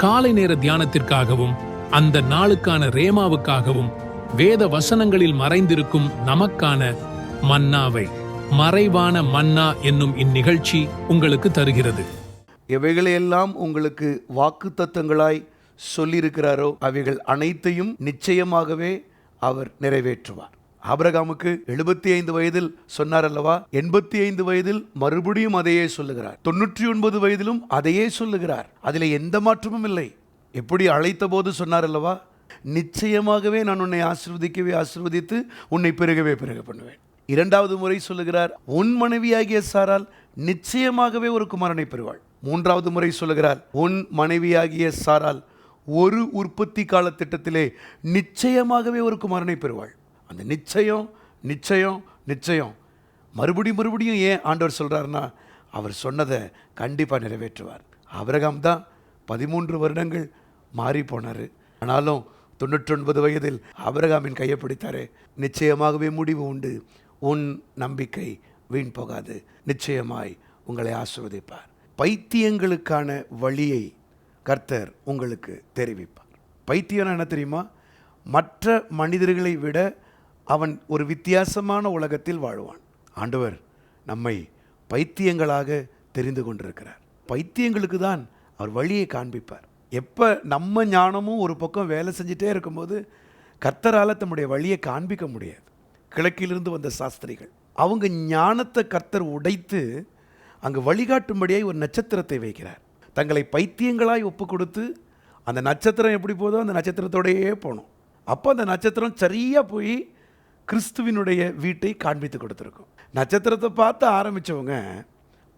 காலை நேர தியானத்திற்காகவும் அந்த நாளுக்கான ரேமாவுக்காகவும் வேத வசனங்களில் மறைந்திருக்கும் நமக்கான மன்னாவை மறைவான மன்னா என்னும் இந்நிகழ்ச்சி உங்களுக்கு தருகிறது. எவைகளையெல்லாம் உங்களுக்கு வாக்குத்தத்தங்களாய் சொல்லியிருக்கிறாரோ அவைகள் அனைத்தையும் நிச்சயமாகவே அவர் நிறைவேற்றுவார். ஆபிரகாமுக்கு 75 வயதில் சொன்னார் அல்லவா, 85 வயதில் மறுபடியும் அதையே சொல்லுகிறார். 99 வயதிலும் அதையே சொல்லுகிறார். அதில் எந்த மாற்றமும் இல்லை. எப்படி அழைத்த போது சொன்னார் அல்லவா, நிச்சயமாகவே நான் உன்னை ஆசீர்வதித்து உன்னை பெருக பண்ணுவேன். இரண்டாவது முறை சொல்லுகிறார், உன் மனைவியாகிய சாரால் நிச்சயமாகவே ஒரு குமாரனை பெறுவாள். மூன்றாவது முறை சொல்லுகிறார், உன் மனைவியாகிய சாரால் ஒரு உற்பத்தி கால திட்டத்திலே நிச்சயமாகவே ஒரு குமாரனை பெறுவாள். அந்த நிச்சயம் நிச்சயம் நிச்சயம் மறுபடியும் ஏன் ஆண்டவர் சொல்றாருன்னா, அவர் சொன்னதை கண்டிப்பாக நிறைவேற்றுவார். ஆபிரகாம் தான் 13 வருடங்கள் மாறி போனார். ஆனாலும் 99 வயதில் ஆபிரகாமின் கையை பிடித்தாரே, நிச்சயமாகவே முடிவு உண்டு, உன் நம்பிக்கை வீண் போகாது, நிச்சயமாய் உங்களை ஆசீர்வதிப்பார். பைத்தியங்களுக்கான வழியை கர்த்தர் உங்களுக்கு தெரிவிப்பார். பைத்தியம் என்ன தெரியுமா? மற்ற மனிதர்களை விட அவன் ஒரு வித்தியாசமான உலகத்தில் வாழ்வான். ஆண்டவர் நம்மை பைத்தியங்களாக தெரிந்து கொண்டிருக்கிறார். பைத்தியங்களுக்கு தான் அவர் வழியை காண்பிப்பார். எப்போ நம்ம ஞானமும் ஒரு பக்கம் வேலை செஞ்சுட்டே இருக்கும்போது கர்த்தரால் தம்முடைய வழியை காண்பிக்க முடியாது. கிழக்கிலிருந்து வந்த சாஸ்திரிகள் அவங்க ஞானத்தை கர்த்தர் உடைத்து அங்கு வழிகாட்டும்படியாய் ஒரு நட்சத்திரத்தை வைக்கிறார். தங்களை பைத்தியங்களாய் ஒப்பு கொடுத்து அந்த நட்சத்திரம் எப்படி போதோ அந்த நட்சத்திரத்தோடையே போகணும். அப்போ அந்த நட்சத்திரம் சரியாக போய் கிறிஸ்துவினுடைய வீட்டை காண்பித்து கொடுத்துருக்கும். நட்சத்திரத்தை பார்த்து ஆரம்பித்தவங்க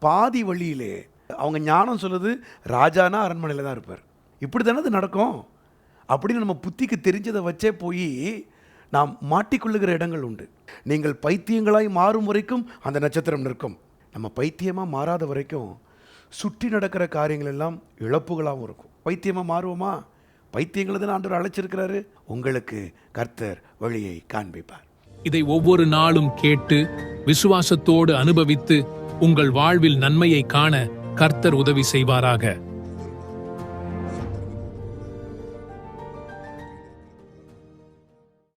பாதி வழியிலே அவங்க ஞானம் சொல்லுது, ராஜானா அரண்மனையில் தான் இருப்பார். இப்படி தானே அது நடக்கும் அப்படின்னு நம்ம புத்திக்கு தெரிஞ்சதை வச்சே போய் நாம் மாட்டிக்கொள்ளுகிற இடங்கள் உண்டு. நீங்கள் பைத்தியங்களாய் மாறும் வரைக்கும் அந்த நட்சத்திரம் நிற்கும். நம்ம பைத்தியமாக மாறாத வரைக்கும் சுற்றி நடக்கிற காரியங்கள் எல்லாம் இழப்புகளாகவும் இருக்கும். பைத்தியமாக மாறுவோமா? பைத்தியங்களை தான் ஆண்டவர் அழைச்சிருக்கிறாரு. உங்களுக்கு கர்த்தர் வழியை காண்பிப்பார். இதை ஒவ்வொரு நாளும் கேட்டு விசுவாசத்தோடு அனுபவித்து உங்கள் வாழ்வில் நன்மையை காண கர்த்தர் உதவி செய்வாராக.